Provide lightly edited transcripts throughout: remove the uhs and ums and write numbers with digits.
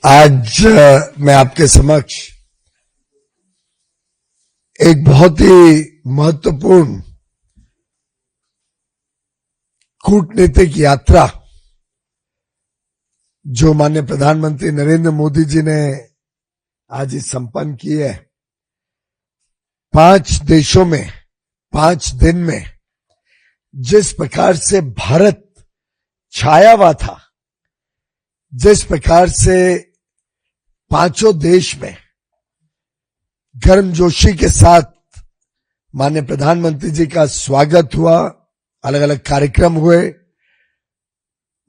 आज मैं आपके समक्ष एक बहुत ही महत्वपूर्ण कूटनीतिक यात्रा जो माननीय प्रधानमंत्री नरेंद्र मोदी जी ने आज ही संपन्न की है। 5 देशों में 5 दिन में जिस प्रकार से भारत छाया हुआ था, जिस प्रकार से 5 देश में गर्मजोशी के साथ माननीय प्रधानमंत्री जी का स्वागत हुआ, अलग अलग कार्यक्रम हुए,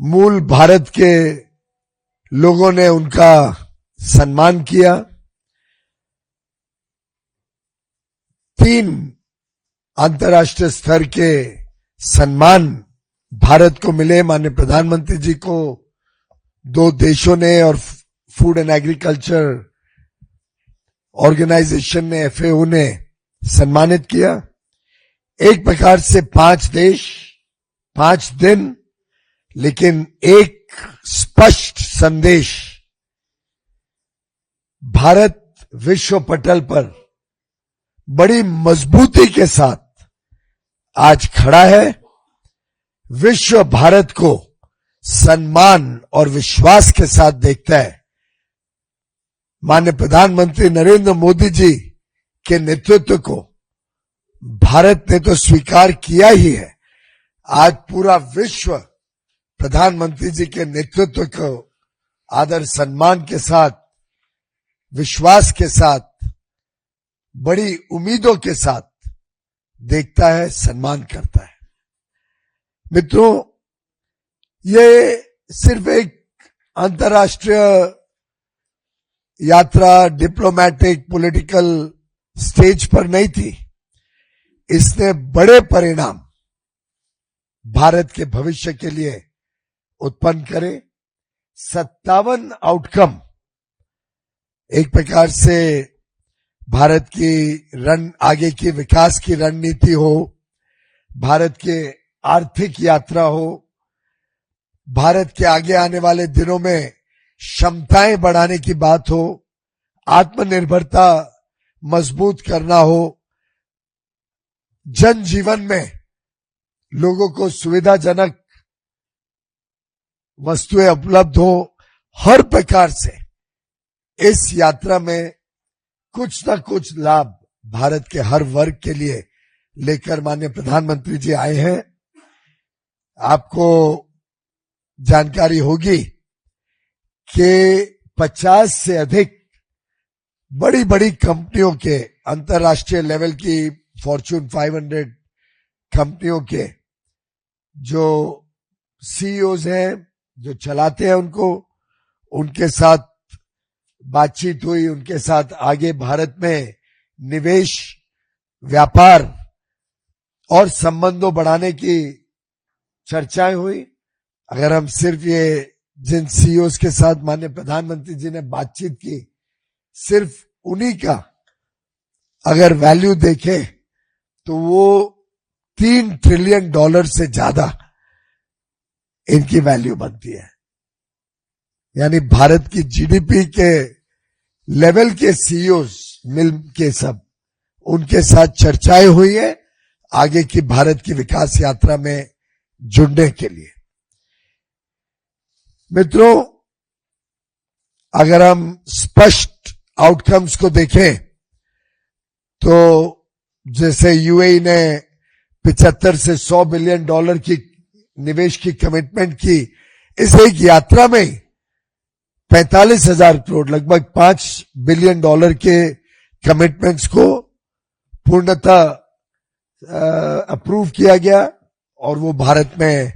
मूल भारत के लोगों ने उनका सम्मान किया। 3 अंतर्राष्ट्रीय स्तर के सम्मान भारत को मिले। माननीय प्रधानमंत्री जी को 2 देशों ने और फूड एंड एग्रीकल्चर ऑर्गेनाइजेशन ने, FAO ने सम्मानित किया। एक प्रकार से 5 देश 5 दिन, लेकिन एक स्पष्ट संदेश, भारत विश्व पटल पर बड़ी मजबूती के साथ आज खड़ा है। विश्व भारत को सम्मान और विश्वास के साथ देखता है। माननीय प्रधानमंत्री नरेंद्र मोदी जी के नेतृत्व को भारत ने तो स्वीकार किया ही है, आज पूरा विश्व प्रधानमंत्री जी के नेतृत्व को आदर सम्मान के साथ, विश्वास के साथ, बड़ी उम्मीदों के साथ देखता है, सम्मान करता है। मित्रों, ये सिर्फ एक अंतर्राष्ट्रीय यात्रा डिप्लोमैटिक पॉलिटिकल स्टेज पर नहीं थी। इसने बड़े परिणाम भारत के भविष्य के लिए उत्पन्न करे। 57 आउटकम, एक प्रकार से भारत की आगे की विकास की रणनीति हो, भारत के आर्थिक यात्रा हो, भारत के आगे आने वाले दिनों में क्षमताएं बढ़ाने की बात हो, आत्मनिर्भरता मजबूत करना हो, जनजीवन में लोगों को सुविधाजनक वस्तुएं उपलब्ध हो, हर प्रकार से इस यात्रा में कुछ न कुछ लाभ भारत के हर वर्ग के लिए लेकर माननीय प्रधानमंत्री जी आए हैं। आपको जानकारी होगी कि 50 से अधिक बड़ी बड़ी कंपनियों के, अंतर्राष्ट्रीय लेवल की फॉर्च्यून 500 कंपनियों के जो CEOs हैं, जो चलाते हैं उनके साथ बातचीत हुई, उनके साथ आगे भारत में निवेश, व्यापार और संबंधों बढ़ाने की चर्चाएं हुई। अगर हम सिर्फ ये जिन CEOs के साथ माननीय प्रधानमंत्री जी ने बातचीत की, सिर्फ उन्हीं का अगर वैल्यू देखें तो वो $3 ट्रिलियन से ज्यादा इनकी वैल्यू बनती है। यानी भारत की GDP के लेवल के CEOs मिल के सब, उनके साथ चर्चाएं हुई है आगे की भारत की विकास यात्रा में जुड़ने के लिए। मित्रों, अगर हम स्पष्ट आउटकम्स को देखें तो जैसे UAE ने 75 से $100 बिलियन की निवेश की कमिटमेंट की, इस एक यात्रा में 45,000 करोड़, लगभग $5 बिलियन के कमिटमेंट्स को पूर्णतः अप्रूव किया गया और वो भारत में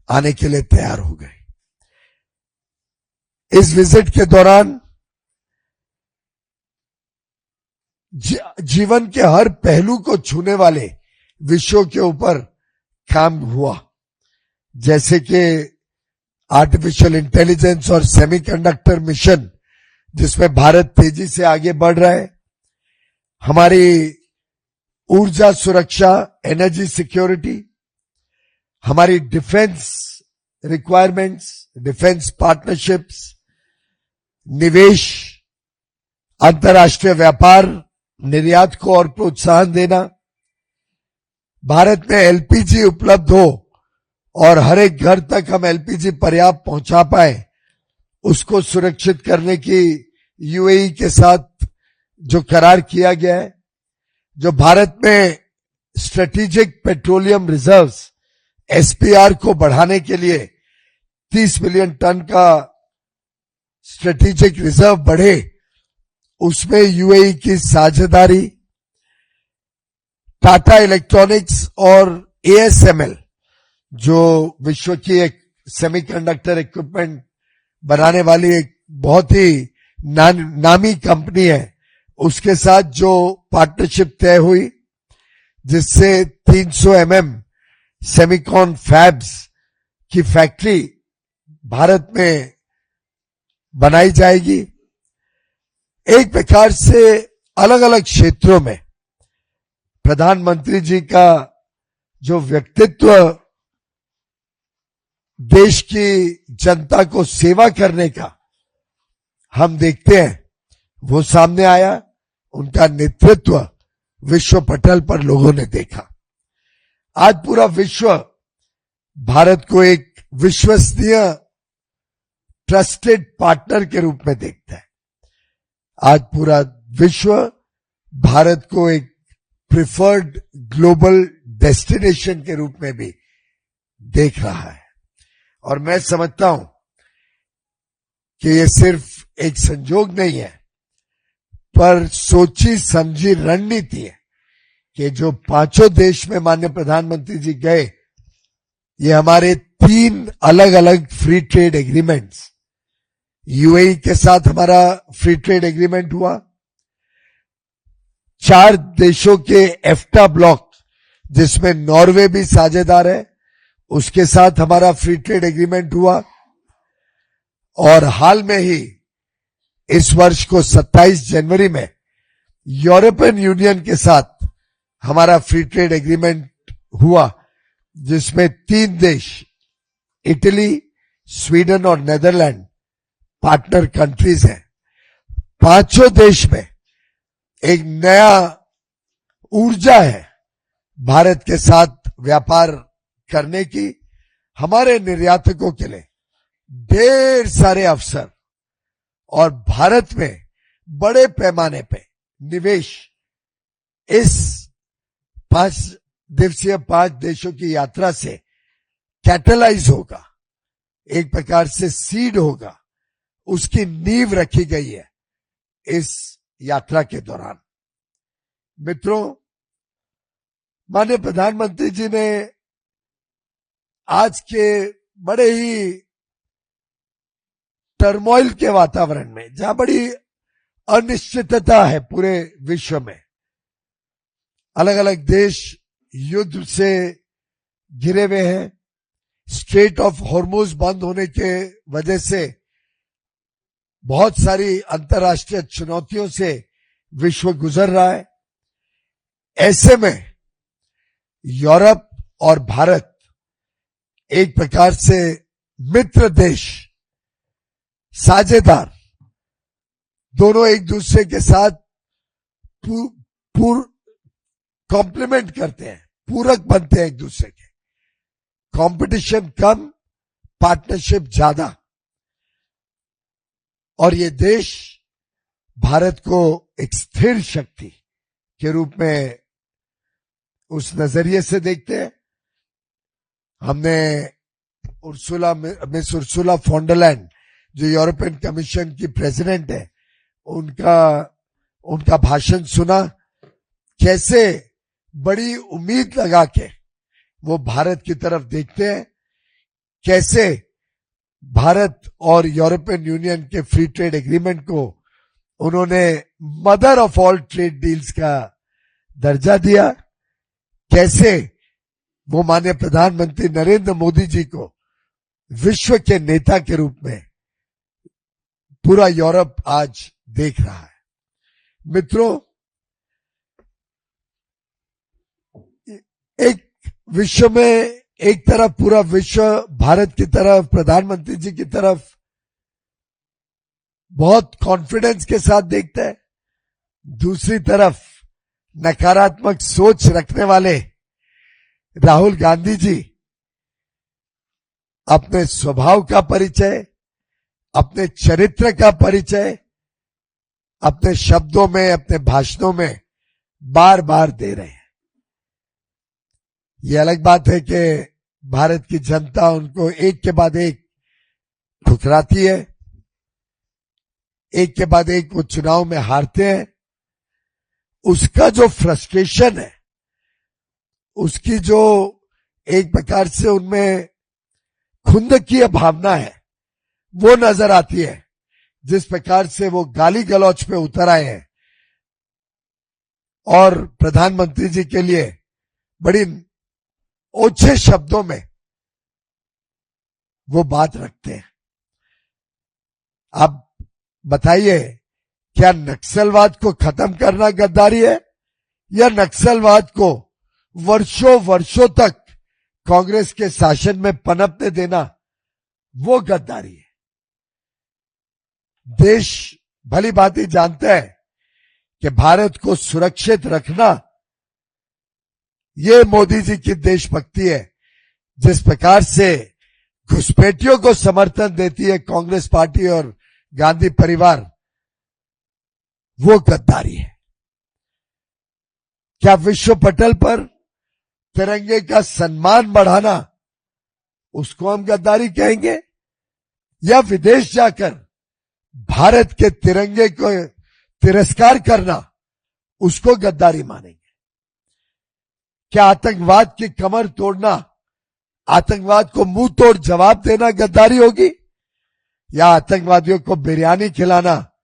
आने के लिए तैयार हो गए। इस विजिट के दौरान जीवन के हर पहलू को छूने वाले विषयों के ऊपर काम हुआ, जैसे कि आर्टिफिशियल इंटेलिजेंस और सेमीकंडक्टर मिशन, जिसमें भारत तेजी से आगे बढ़ रहा है, हमारी ऊर्जा सुरक्षा, एनर्जी सिक्योरिटी, हमारी डिफेंस रिक्वायरमेंट्स, डिफेंस पार्टनरशिप्स, निवेश, अंतर्राष्ट्रीय व्यापार, निर्यात को और प्रोत्साहन देना, भारत में एलपीजी उपलब्ध हो और हर एक घर तक हम एलपीजी पर्याप्त पहुंचा पाए, उसको सुरक्षित करने की यूएई के साथ जो करार किया गया है, जो भारत में स्ट्रेटेजिक पेट्रोलियम रिजर्व्स एसपीआर को बढ़ाने के लिए 30 मिलियन टन का स्ट्रेटेजिक रिजर्व बढ़े, उसमें यूएई की साझेदारी, टाटा इलेक्ट्रॉनिक्स और एएसएमएल जो विश्व की एक सेमीकंडक्टर इक्विपमेंट बनाने वाली एक बहुत ही नामी कंपनी है, उसके साथ जो पार्टनरशिप तय हुई, जिससे 300 सेमिकॉन फैब्स की फैक्ट्री भारत में बनाई जाएगी। एक प्रकार से अलग अलग क्षेत्रों में प्रधानमंत्री जी का जो व्यक्तित्व देश की जनता को सेवा करने का हम देखते हैं, वो सामने आया। उनका नेतृत्व विश्व पटल पर लोगों ने देखा। आज पूरा विश्व भारत को एक विश्वसनीय ट्रस्टेड पार्टनर के रूप में देखता है। आज पूरा विश्व भारत को एक प्रिफर्ड ग्लोबल डेस्टिनेशन के रूप में भी देख रहा है। और मैं समझता हूं कि ये सिर्फ एक संजोग नहीं है, पर सोची समझी रणनीति है कि जो 5 देश में माननीय प्रधानमंत्री जी गए, ये हमारे 3 अलग अलग फ्री ट्रेड एग्रीमेंट्स, यूएई के साथ हमारा फ्री ट्रेड एग्रीमेंट हुआ, 4 देशों के एफ्टा ब्लॉक जिसमें नॉर्वे भी साझेदार है, उसके साथ हमारा फ्री ट्रेड एग्रीमेंट हुआ, और हाल में ही इस वर्ष को 27 जनवरी में यूरोपियन यूनियन के साथ हमारा फ्री ट्रेड एग्रीमेंट हुआ, जिसमें 3 देश इटली, स्वीडन और नेदरलैंड पार्टनर कंट्रीज हैं। 5 देश में एक नया ऊर्जा है भारत के साथ व्यापार करने की। हमारे निर्यातकों के लिए ढेर सारे अवसर और भारत में बड़े पैमाने पे निवेश इस 5 दिवसीय 5 देशों की यात्रा से कैटलाइज होगा, एक प्रकार से सीड होगा, उसकी नींव रखी गई है इस यात्रा के दौरान। मित्रों, माननीय प्रधानमंत्री जी ने आज के बड़े ही टर्मोइल के वातावरण में, जहां बड़ी अनिश्चितता है पूरे विश्व में, अलग अलग देश युद्ध से घिरे हुए हैं, स्ट्रेट ऑफ हॉर्मुज बंद होने के वजह से बहुत सारी अंतर्राष्ट्रीय चुनौतियों से विश्व गुजर रहा है। ऐसे में यूरोप और भारत एक प्रकार से मित्र देश, साझेदार, दोनों एक दूसरे के साथ कॉम्प्लीमेंट करते हैं, पूरक बनते हैं एक दूसरे के। कंपटीशन कम, पार्टनरशिप ज्यादा। और ये देश भारत को एक स्थिर शक्ति के रूप में उस नजरिए से देखते हैं। हमने मिस उर्सुला फॉन डर लायन, जो यूरोपियन कमीशन की प्रेसिडेंट है, उनका भाषण सुना। कैसे बड़ी उम्मीद लगा के वो भारत की तरफ देखते हैं, कैसे भारत और यूरोपियन यूनियन के फ्री ट्रेड एग्रीमेंट को उन्होंने mother of all trade deals का दर्जा दिया, कैसे वो माननीय प्रधानमंत्री नरेंद्र मोदी जी को विश्व के नेता के रूप में पूरा यूरोप आज देख रहा है। मित्रों, एक विश्व में एक तरफ पूरा विश्व भारत की तरफ, प्रधानमंत्री जी की तरफ बहुत कॉन्फिडेंस के साथ देखता है, दूसरी तरफ नकारात्मक सोच रखने वाले राहुल गांधी जी अपने स्वभाव का परिचय, अपने चरित्र का परिचय अपने शब्दों में, अपने भाषणों में बार बार दे रहे हैं। ये अलग बात है कि भारत की जनता उनको एक के बाद एक ठुकराती है, एक के बाद एक वो चुनाव में हारते हैं। उसका जो फ्रस्ट्रेशन है, उसकी जो एक प्रकार से उनमें खुंदकी भावना है, वो नजर आती है। जिस प्रकार से वो गाली गलौच पे उतर आए हैं और प्रधानमंत्री जी के लिए बड़ी ओछे शब्दों में वो बात रखते हैं। अब बताइए, क्या नक्सलवाद को खत्म करना गद्दारी है, या नक्सलवाद को वर्षों वर्षों तक कांग्रेस के शासन में पनपने देना वो गद्दारी है? देश भली भांति जानता है कि भारत को सुरक्षित रखना ये मोदी जी की देशभक्ति है। जिस प्रकार से घुसपैठियों को समर्थन देती है कांग्रेस पार्टी और गांधी परिवार, वो गद्दारी है। क्या विश्व पटल पर तिरंगे का सम्मान बढ़ाना, उसको हम गद्दारी कहेंगे, या विदेश जाकर भारत के तिरंगे को तिरस्कार करना, उसको गद्दारी मानेंगे? क्या आतंकवाद की कमर तोड़ना, आतंकवाद को मुंह तोड़ जवाब देना गद्दारी होगी, या आतंकवादियों को बिरयानी खिलाना,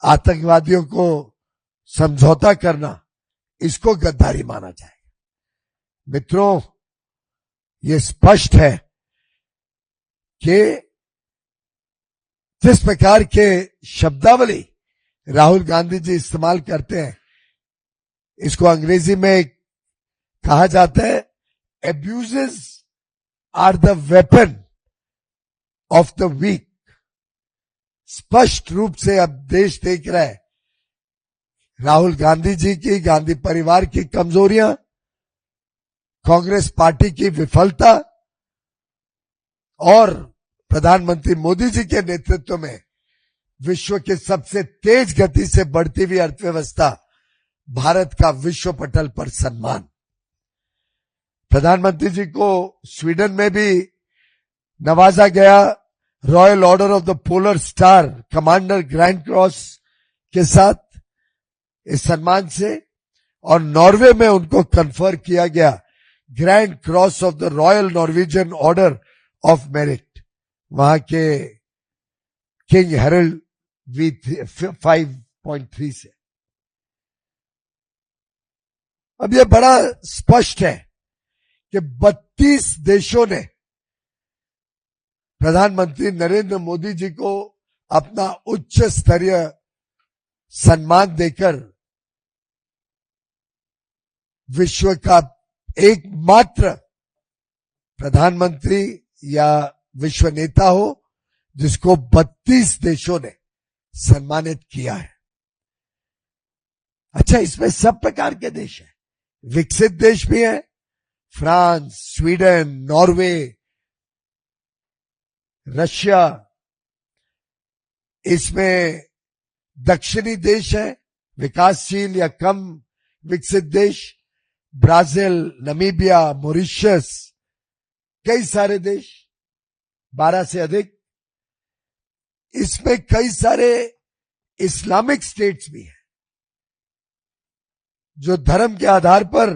आतंकवादियों को समझौता करना, इसको गद्दारी माना जाएगा? मित्रों, यह स्पष्ट है कि जिस प्रकार के शब्दावली राहुल गांधी जी इस्तेमाल करते हैं, इसको अंग्रेजी में कहा जाता है, abuses are the weapon of the weak. स्पष्ट रूप से अब देश देख रहा है राहुल गांधी जी की, गांधी परिवार की कमजोरियां, कांग्रेस पार्टी की विफलता और प्रधानमंत्री मोदी जी के नेतृत्व में विश्व के सबसे तेज गति से बढ़ती हुई अर्थव्यवस्था, भारत का विश्व पटल पर सम्मान। प्रधानमंत्री जी को स्वीडन में भी नवाजा गया royal order of the polar star commander grand cross के साथ, इस सम्मान से, और नॉर्वे में उनको कन्फर किया गया grand cross of the royal Norwegian order of merit, वहां के किंग हेरल्ड V5.3 से। अब यह बड़ा स्पष्ट है कि 32 देशों ने प्रधानमंत्री नरेंद्र मोदी जी को अपना उच्च स्तरीय सम्मान देकर विश्व का एकमात्र प्रधानमंत्री या विश्व नेता हो जिसको 32 देशों ने सम्मानित किया है। अच्छा, इसमें सब प्रकार के देश हैं, विकसित देश भी हैं, फ्रांस, स्वीडन, नॉर्वे, रशिया, इसमें दक्षिणी देश है, विकासशील या कम विकसित देश, ब्राजील, नमीबिया, मॉरिशस, कई सारे देश, 12 से अधिक। इसमें कई सारे इस्लामिक स्टेट्स भी हैं जो धर्म के आधार पर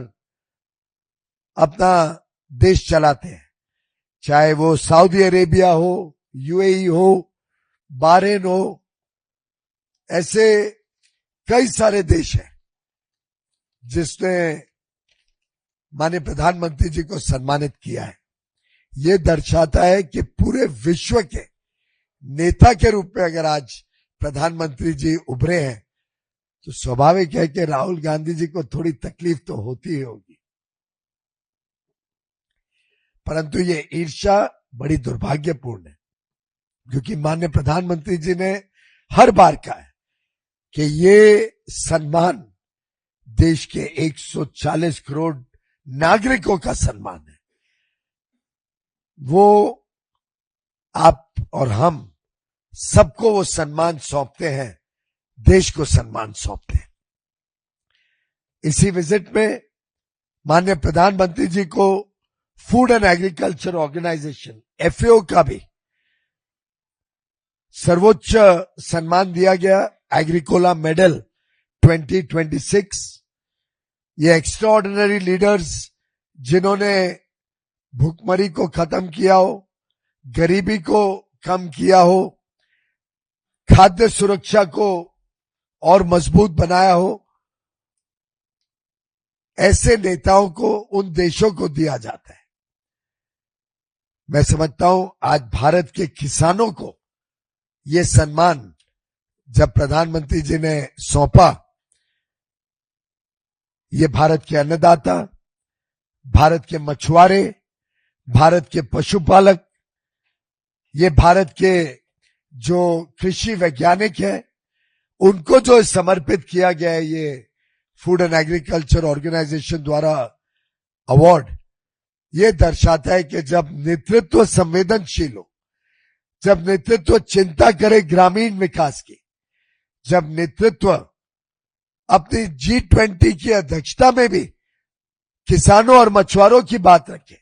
अपना देश चलाते हैं, चाहे वो सऊदी अरेबिया हो, यूएई हो, बहरीन हो, ऐसे कई सारे देश हैं जिसने माननीय प्रधानमंत्री जी को सम्मानित किया है। यह दर्शाता है कि पूरे विश्व के नेता के रूप में अगर आज प्रधानमंत्री जी उभरे हैं तो स्वाभाविक है कि राहुल गांधी जी को थोड़ी तकलीफ तो होती ही होगी, परंतु ये ईर्ष्या बड़ी दुर्भाग्यपूर्ण है। क्योंकि माननीय प्रधानमंत्री जी ने हर बार कहा है कि ये सम्मान देश के 140 करोड़ नागरिकों का सम्मान है। वो आप और हम सबको वो सम्मान सौंपते हैं, देश को सम्मान सौंपते हैं। इसी विजिट में माननीय प्रधानमंत्री जी को Food and Agriculture Organization FAO का भी सर्वोच्च सम्मान दिया गया, एग्रीकोला मेडल 2026। ये एक्स्ट्राऑर्डिनरी लीडर्स जिन्होंने भूखमरी को खत्म किया हो, गरीबी को कम किया हो, खाद्य सुरक्षा को और मजबूत बनाया हो, ऐसे नेताओं को उन देशों को दिया जाता है। मैं समझता हूं आज भारत के किसानों को ये सम्मान जब प्रधानमंत्री जी ने सौंपा, ये भारत के अन्नदाता, भारत के मछुआरे, भारत के पशुपालक, ये भारत के जो कृषि वैज्ञानिक हैं, उनको जो समर्पित किया गया है ये फूड एंड एग्रीकल्चर ऑर्गेनाइजेशन द्वारा अवार्ड, ये दर्शाता है कि जब नेतृत्व संवेदनशील हो, जब नेतृत्व चिंता करे ग्रामीण विकास की, जब नेतृत्व अपनी G20 की अध्यक्षता में भी किसानों और मछुआरों की बात रखे,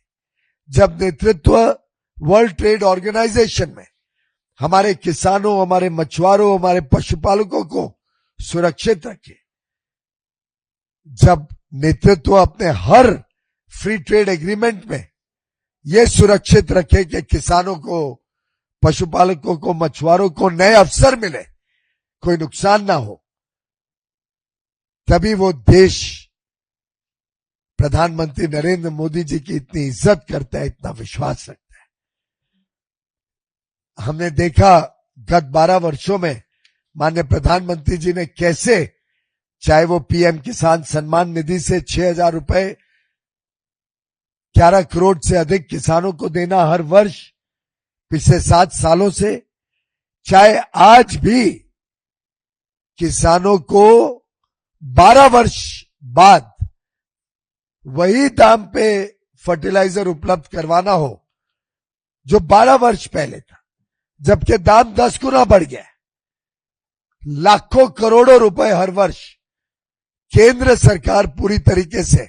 जब नेतृत्व वर्ल्ड ट्रेड ऑर्गेनाइजेशन में हमारे किसानों, हमारे मछुआरों, हमारे पशुपालकों को सुरक्षित रखे, जब नेतृत्व अपने हर फ्री ट्रेड एग्रीमेंट में यह सुरक्षित रखे कि किसानों को, पशुपालकों को, मछुआरों को नए अवसर मिले, कोई नुकसान ना हो, तभी वो देश प्रधानमंत्री नरेंद्र मोदी जी की इतनी इज्जत करता है, इतना विश्वास रखता है। हमने देखा गत 12 वर्षों में माननीय प्रधानमंत्री जी ने कैसे, चाहे वो PM किसान सम्मान निधि से 6,000 रुपए 11 करोड़ से अधिक किसानों को देना हर वर्ष पिछले 7 सालों से, चाहे आज भी किसानों को 12 वर्ष बाद वही दाम पे फर्टिलाइजर उपलब्ध करवाना हो जो 12 वर्ष पहले था, जबकि दाम 10 गुना बढ़ गया। लाखों करोड़ों रुपए हर वर्ष केंद्र सरकार पूरी तरीके से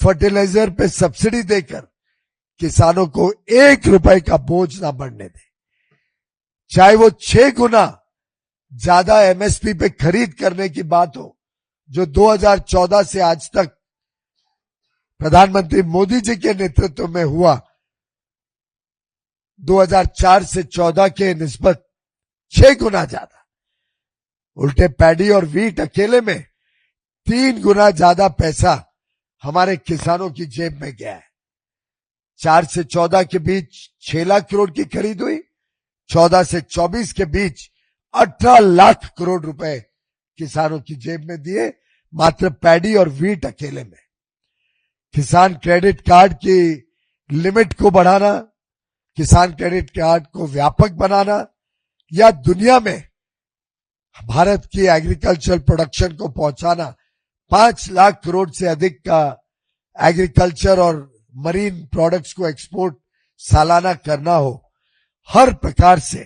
फर्टिलाइजर पे सब्सिडी देकर किसानों को 1 रुपए का बोझ ना बढ़ने दे, चाहे वो 6 गुना ज्यादा MSP पे खरीद करने की बात हो, जो 2014 से आज तक प्रधानमंत्री मोदी जी के नेतृत्व में हुआ, 2004 से 14 के निस्बत 6 गुना ज्यादा। उल्टे पैडी और वीट अकेले में 3 गुना ज्यादा पैसा हमारे किसानों की जेब में गया है। 4 से 14 के बीच 6 लाख करोड़ की खरीद हुई, 14 से 24 के बीच 18 लाख करोड़ रुपए किसानों की जेब में दिए, मात्र पैडी और वीट अकेले में। किसान क्रेडिट कार्ड की लिमिट को बढ़ाना, किसान क्रेडिट कार्ड को व्यापक बनाना, या दुनिया में भारत की एग्रीकल्चर प्रोडक्शन को पहुंचाना, 5 लाख करोड़ से अधिक का एग्रीकल्चर और मरीन प्रोडक्ट्स को एक्सपोर्ट सालाना करना हो, हर प्रकार से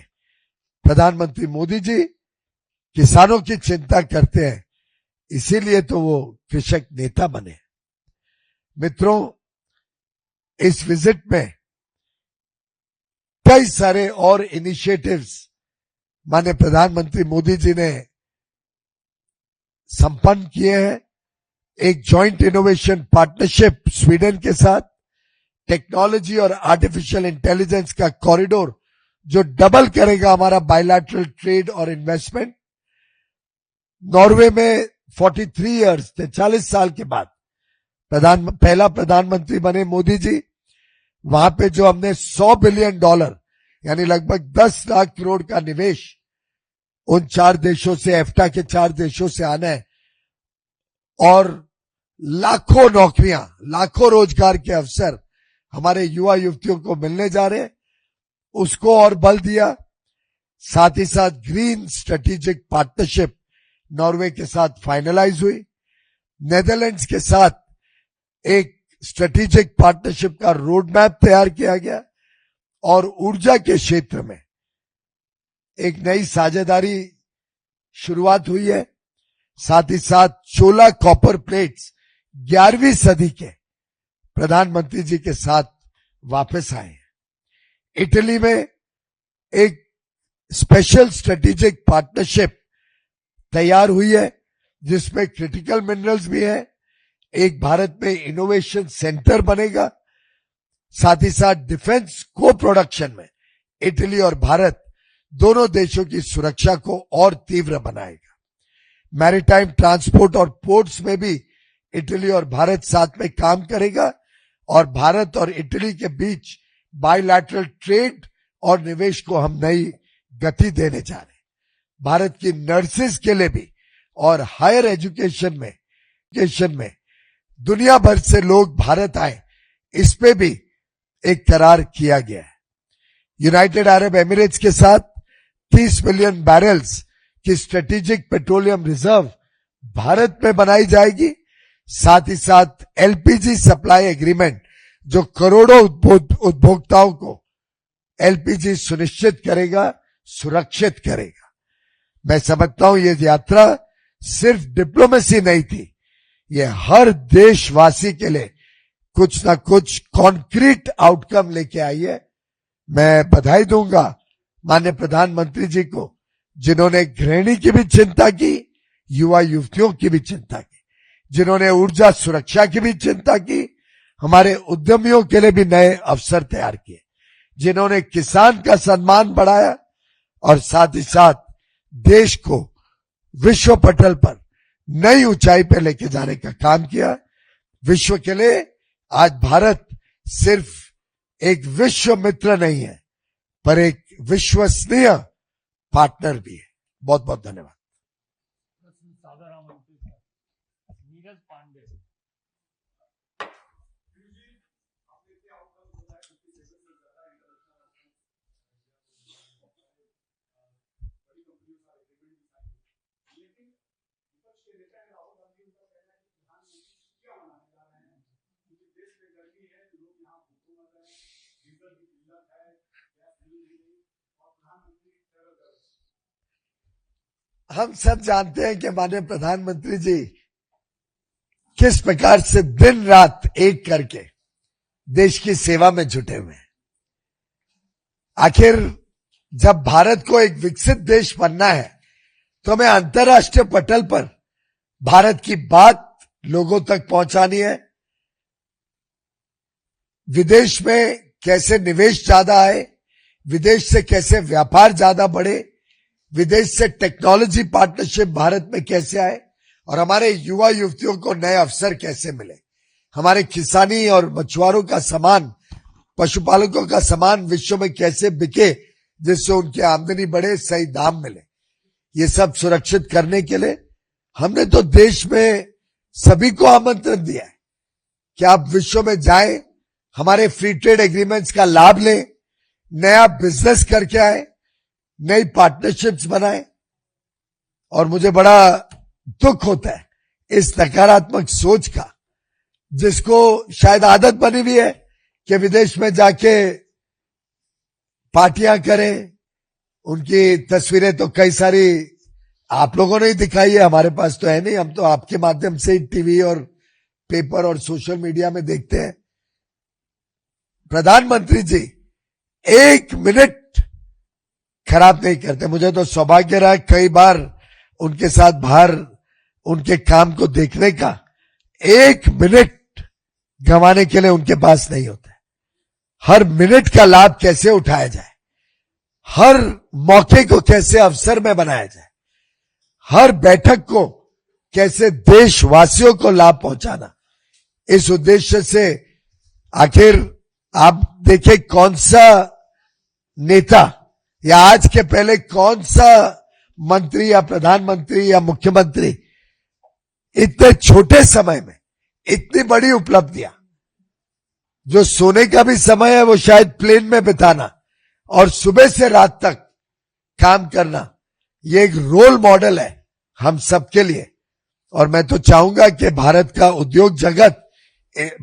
प्रधानमंत्री मोदी जी किसानों की चिंता करते हैं, इसीलिए तो वो कृषक नेता बने। मित्रों, इस विजिट में कई सारे और इनिशिएटिव्स माननीय प्रधानमंत्री मोदी जी ने संपन्न किए हैं। एक जॉइंट इनोवेशन पार्टनरशिप स्वीडन के साथ, टेक्नोलॉजी और आर्टिफिशियल इंटेलिजेंस का कॉरिडोर जो डबल करेगा हमारा बायलैटरल ट्रेड और इन्वेस्टमेंट। नॉर्वे में 43 इयर्स 43 साल के बाद पहला प्रधानमंत्री बने मोदी जी। वहां पे जो हमने $100 बिलियन यानी लगभग 10 लाख करोड़ का निवेश उन 4 देशों से, एफ्टा के 4 देशों से आना है, और लाखों नौकरियां, लाखों रोजगार के अवसर हमारे युवा युवतियों को मिलने जा रहे हैं। उसको और बल दिया। साथ ही साथ ग्रीन स्ट्रेटेजिक पार्टनरशिप नॉर्वे के साथ फाइनलाइज हुई। नेदरलैंड्स के साथ एक स्ट्रेटेजिक पार्टनरशिप का रोड मैप तैयार किया गया और ऊर्जा के क्षेत्र में एक नई साझेदारी शुरुआत हुई है। साथ ही साथ चोला कॉपर प्लेट्स 11वीं सदी के प्रधानमंत्री जी के साथ वापस आए हैं। इटली में एक स्पेशल स्ट्रेटेजिक पार्टनरशिप तैयार हुई है जिसमें क्रिटिकल मिनरल्स भी है। एक भारत में इनोवेशन सेंटर बनेगा। साथ ही साथ डिफेंस को प्रोडक्शन में इटली और भारत दोनों देशों की सुरक्षा को और तीव्र बनाएगा। मैरीटाइम ट्रांसपोर्ट और पोर्ट्स में भी इटली और भारत साथ में काम करेगा और भारत और इटली के बीच बायलैटरल ट्रेड और निवेश को हम नई गति देने जा रहे हैं। भारत की नर्सेस के लिए भी और हायर एजुकेशन में दुनिया भर से लोग भारत आए, इस पे भी एक करार किया गया है। यूनाइटेड अरब एमिरेट्स के साथ 30 मिलियन बैरल्स की स्ट्रेटेजिक पेट्रोलियम रिजर्व भारत में बनाई जाएगी। साथ ही साथ एलपीजी सप्लाई एग्रीमेंट जो करोड़ों उपभोक्ताओं को एलपीजी सुनिश्चित करेगा, सुरक्षित करेगा। मैं समझता हूं ये यात्रा सिर्फ डिप्लोमेसी नहीं थी, ये हर देशवासी के लिए कुछ ना कुछ कॉन्क्रीट आउटकम लेके आई है। मैं बधाई दूंगा माननीय प्रधानमंत्री जी को जिन्होंने गृहिणी की भी चिंता की, युवा युवतियों की भी चिंता की, जिन्होंने ऊर्जा सुरक्षा की भी चिंता की, हमारे उद्यमियों के लिए भी नए अवसर तैयार किए, जिन्होंने किसान का सम्मान बढ़ाया और साथ ही साथ देश को विश्व पटल पर नई ऊंचाई पर लेके जाने का काम किया। विश्व के लिए आज भारत सिर्फ एक विश्व मित्र नहीं है पर एक विश्वसनीय पार्टनर भी है। बहुत बहुत धन्यवाद। नीरज पांडे। हम सब जानते हैं कि माननीय प्रधानमंत्री जी किस प्रकार से दिन रात एक करके देश की सेवा में जुटे हुए हैं। आखिर जब भारत को एक विकसित देश बनना है तो हमें अंतर्राष्ट्रीय पटल पर भारत की बात लोगों तक पहुंचानी है। विदेश में कैसे निवेश ज्यादा आए, विदेश से कैसे व्यापार ज्यादा बढ़े, विदेश से टेक्नोलॉजी पार्टनरशिप भारत में कैसे आए और हमारे युवा युवतियों को नए अवसर कैसे मिले, हमारे किसानी और मछुआरों का सामान, पशुपालकों का सामान विश्व में कैसे बिके जिससे उनकी आमदनी बढ़े, सही दाम मिले, ये सब सुरक्षित करने के लिए हमने तो देश में सभी को आमंत्रण दिया है कि आप विश्व में जाएं, हमारे फ्री ट्रेड एग्रीमेंट्स का लाभ लें, नया बिजनेस करके आए, नई पार्टनरशिप्स बनाए। और मुझे बड़ा दुख होता है इस नकारात्मक सोच का जिसको शायद आदत बनी हुई है कि विदेश में जाके पार्टियां करें। उनकी तस्वीरें तो कई सारी आप लोगों ने ही दिखाई है, हमारे पास तो है नहीं, हम तो आपके माध्यम से ही टीवी और पेपर और सोशल मीडिया में देखते हैं। प्रधानमंत्री जी एक मिनट खराब नहीं करते। मुझे तो सौभाग्य रहा कई बार उनके साथ बाहर उनके काम को देखने का, एक मिनट गंवाने के लिए उनके पास नहीं होता है। हर मिनट का लाभ कैसे उठाया जाए, हर मौके को कैसे अवसर में बनाया जाए, हर बैठक को कैसे देशवासियों को लाभ पहुंचाना, इस उद्देश्य से आखिर आप देखिए कौन सा नेता या आज के पहले कौन सा मंत्री या प्रधानमंत्री या मुख्यमंत्री इतने छोटे समय में इतनी बड़ी उपलब्धियां, जो सोने का भी समय है वो शायद प्लेन में बिताना और सुबह से रात तक काम करना, ये एक रोल मॉडल है हम सबके लिए। और मैं तो चाहूंगा कि भारत का उद्योग जगत,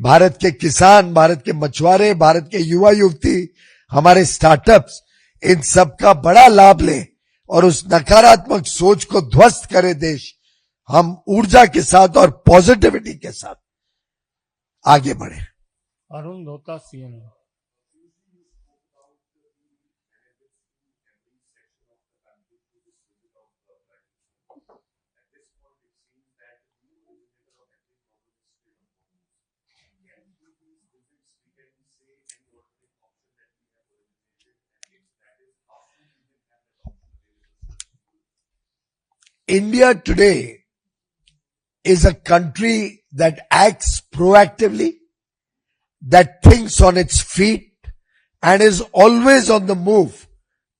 भारत के किसान, भारत के मछुआरे, भारत के युवा युवती, हमारे स्टार्टअप्स, इन सब का बड़ा लाभ ले और उस नकारात्मक सोच को ध्वस्त करे देश। हम ऊर्जा के साथ और पॉजिटिविटी के साथ आगे बढ़े। अरुण धोता, CM. India today is a country that acts proactively, that thinks on its feet, and is always on the move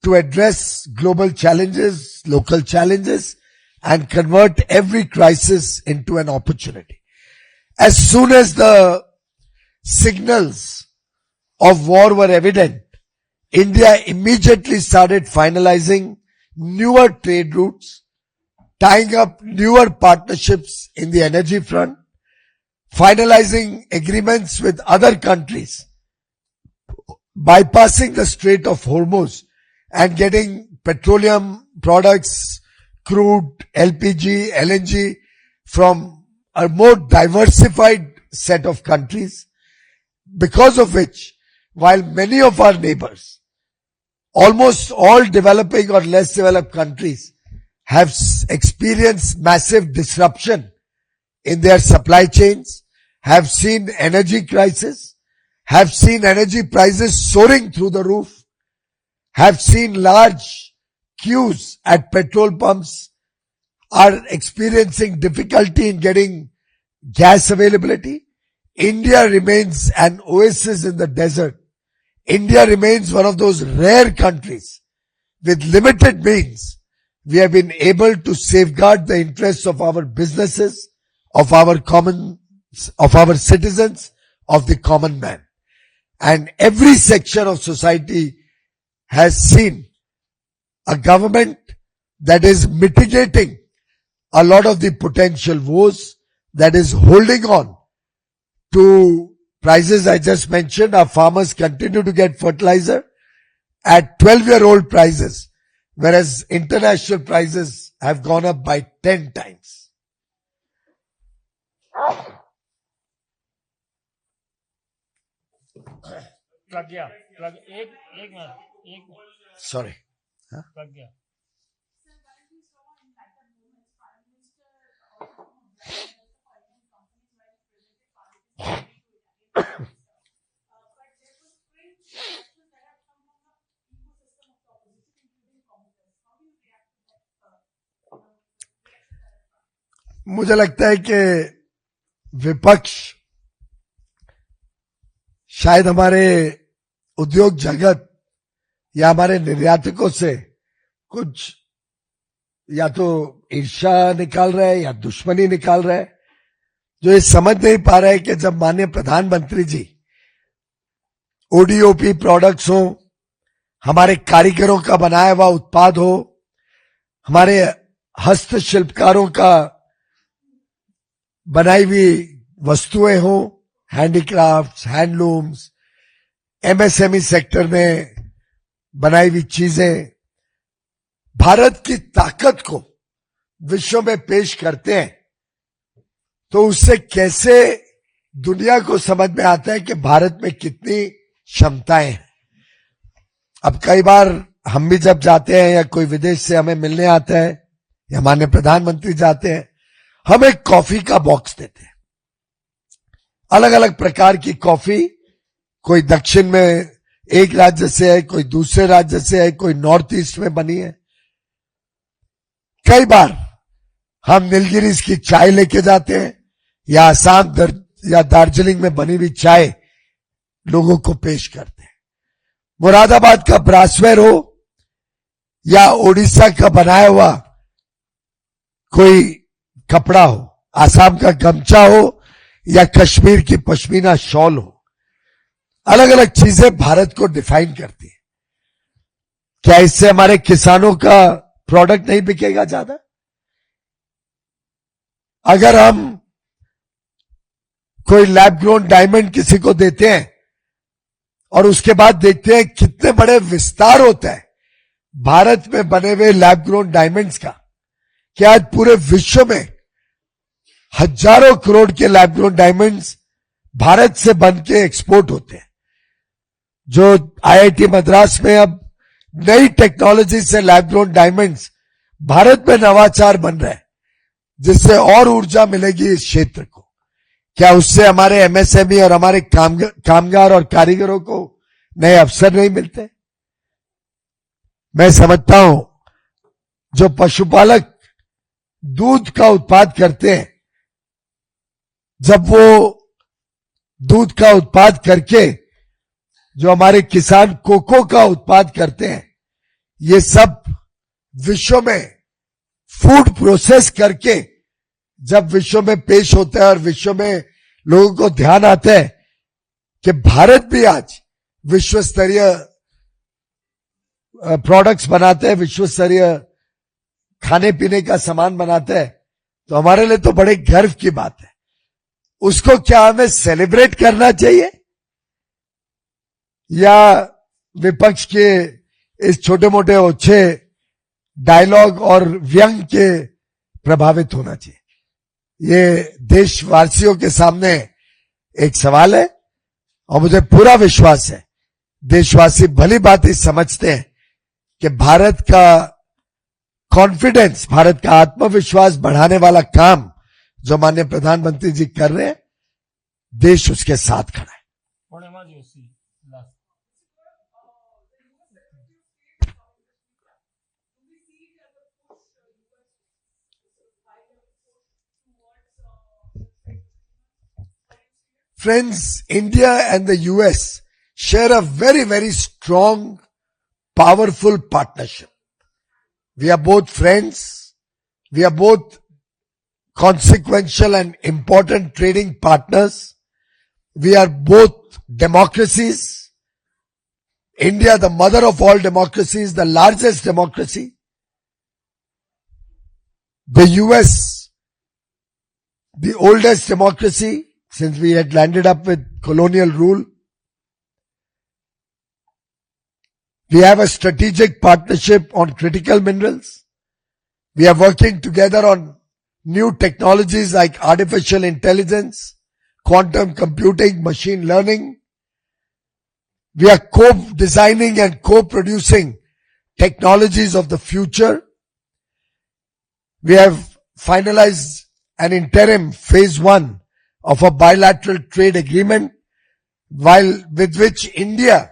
to address global challenges, local challenges, and convert every crisis into an opportunity. As soon as the signals of war were evident, India immediately started finalizing newer trade routes, tying up newer partnerships in the energy front, finalizing agreements with other countries, bypassing the Strait of Hormuz and getting petroleum products, crude, LPG, LNG from a more diversified set of countries, because of which, while many of our neighbors, almost all developing or less developed countries, have experienced massive disruption in their supply chains, have seen energy crisis, have seen energy prices soaring through the roof, have seen large queues at petrol pumps, are experiencing difficulty in getting gas availability. India remains an oasis in the desert. India remains one of those rare countries with limited means. We have been able to safeguard the interests of our businesses, of our citizens, of the common man. And every section of society has seen a government that is mitigating a lot of the potential woes, that is holding on to prices I just mentioned. Our farmers continue to get fertilizer at 12-year-old prices, whereas international prices have gone up by 10 times. एक minute Sorry. Huh? मुझे लगता है कि विपक्ष शायद हमारे उद्योग जगत या हमारे निर्यातकों से कुछ या तो ईर्ष्या निकाल रहा है या दुश्मनी निकाल रहा है, जो ये समझ नहीं पा रहा है कि जब माननीय प्रधानमंत्री जी ओडीओपी प्रोडक्ट्स हो, हमारे कारीगरों का बनाया हुआ उत्पाद हो, हमारे हस्तशिल्पकारों का बनाई हुई वस्तुएं हो, हैंडीक्राफ्ट्स, हैंडलूम्स, एमएसएमई सेक्टर में बनाई हुई चीजें भारत की ताकत को विश्व में पेश करते हैं, तो उससे कैसे दुनिया को समझ में आता है कि भारत में कितनी क्षमताएं हैं। अब कई बार हम भी जब जाते हैं या कोई विदेश से हमें मिलने आता है या माननीय प्रधानमंत्री जाते हैं, हम एक कॉफी का बॉक्स देते हैं, अलग अलग प्रकार की कॉफी, कोई दक्षिण में एक राज्य से है, कोई दूसरे राज्य से है, कोई नॉर्थ ईस्ट में बनी है। कई बार हम नीलगिरीज की चाय लेके जाते हैं या आसाम या दार्जिलिंग में बनी हुई चाय लोगों को पेश करते हैं। मुरादाबाद का ब्रासवेयर हो या ओडिशा का बनाया हुआ कोई कपड़ा हो, आसाम का गमछा हो या कश्मीर की पश्मीना शॉल हो, अलग अलग चीजें भारत को डिफाइन करती है। क्या इससे हमारे किसानों का प्रोडक्ट नहीं बिकेगा ज्यादा? अगर हम कोई लैब ग्रोन डायमंड किसी को देते हैं और उसके बाद देखते हैं कितने बड़े विस्तार होता है भारत में बने हुए लैब ग्रोन डायमंड्स का, कि आज पूरे विश्व में हजारों करोड़ के लैब ग्रोन डायमंड्स भारत से बन के एक्सपोर्ट होते हैं। जो आईआईटी मद्रास में अब नई टेक्नोलॉजी से लैब ग्रोन डायमंड्स भारत में नवाचार बन रहे हैं, जिससे और ऊर्जा मिलेगी इस क्षेत्र को। क्या उससे हमारे एमएसएमई और हमारे कामगार और कारीगरों को नए अवसर नहीं मिलते? मैं समझता हूं जो पशुपालक दूध का उत्पाद करते हैं, जब वो दूध का उत्पाद करके जो हमारे किसान कोको का उत्पाद करते हैं, ये सब विश्व में फूड प्रोसेस करके जब विश्व में पेश होता है और विश्व में लोगों को ध्यान आता है कि भारत भी आज विश्व स्तरीय प्रोडक्ट्स बनाते हैं, विश्व स्तरीय खाने पीने का सामान बनाते हैं, तो हमारे लिए तो बड़े गर्व की बात है। उसको क्या हमें सेलिब्रेट करना चाहिए या विपक्ष के इस छोटे मोटे ओछे डायलॉग और व्यंग के प्रभावित होना चाहिए? ये देशवासियों के सामने एक सवाल है और मुझे पूरा विश्वास है देशवासी भली बात ही समझते हैं कि भारत का कॉन्फिडेंस, भारत का आत्मविश्वास बढ़ाने वाला काम जो माननीय प्रधानमंत्री जी कर रहे हैं, देश उसके साथ खड़ा है। Friends, India and the US share a very, very strong, powerful partnership. We are both friends. We are both consequential and important trading partners. We are both democracies. India, the mother of all democracies, the largest democracy. The US, the oldest democracy, since we had landed up with colonial rule. We have a strategic partnership on critical minerals. We are working together on new technologies like artificial intelligence, quantum computing, machine learning. We are co-designing and co-producing technologies of the future. We have finalized an interim phase 1 of a bilateral trade agreement, with which India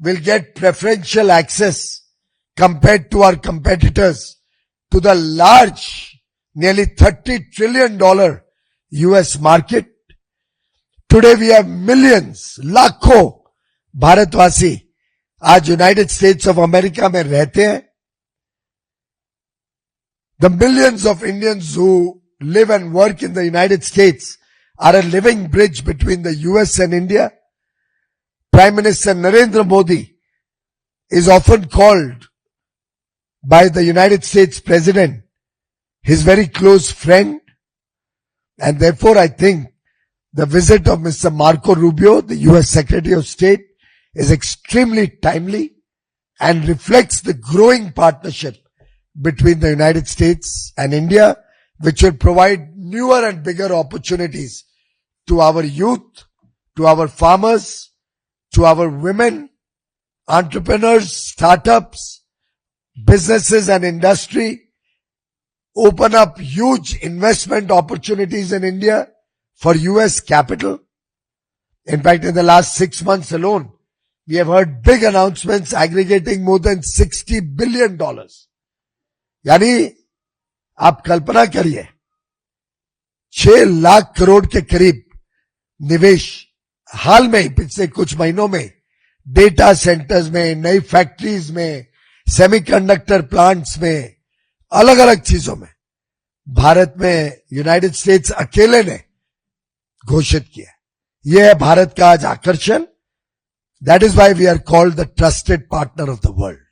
will get preferential access compared to our competitors to the large, nearly $30 trillion US market. Today we have millions, लाखों भारतवासी आज United states of America में रहते हैं. The millions of Indians who live and work in the United States are a living bridge between the US and India. Prime Minister Narendra Modi is often called by the United States President his very close friend, and therefore I think the visit of Mr. Marco Rubio, the US Secretary of State, is extremely timely and reflects the growing partnership between the United States and India, which will provide newer and bigger opportunities to our youth, to our farmers, to our women, entrepreneurs, startups, businesses and industry, open up huge investment opportunities in India for US capital. In fact, in the last 6 months alone, we have heard big announcements aggregating more than $60 billion. यानी आप कल्पना करिए 6 लाख करोड़ के करीब निवेश हाल में ही पिछले कुछ महीनों में डेटा सेंटर्स में, नई फैक्ट्रीज में, सेमीकंडक्टर प्लांट्स में, अलग अलग चीजों में भारत में यूनाइटेड स्टेट्स अकेले ने घोषित किया. यह है भारत का आज आकर्षण. That is why we are called the trusted partner of the world.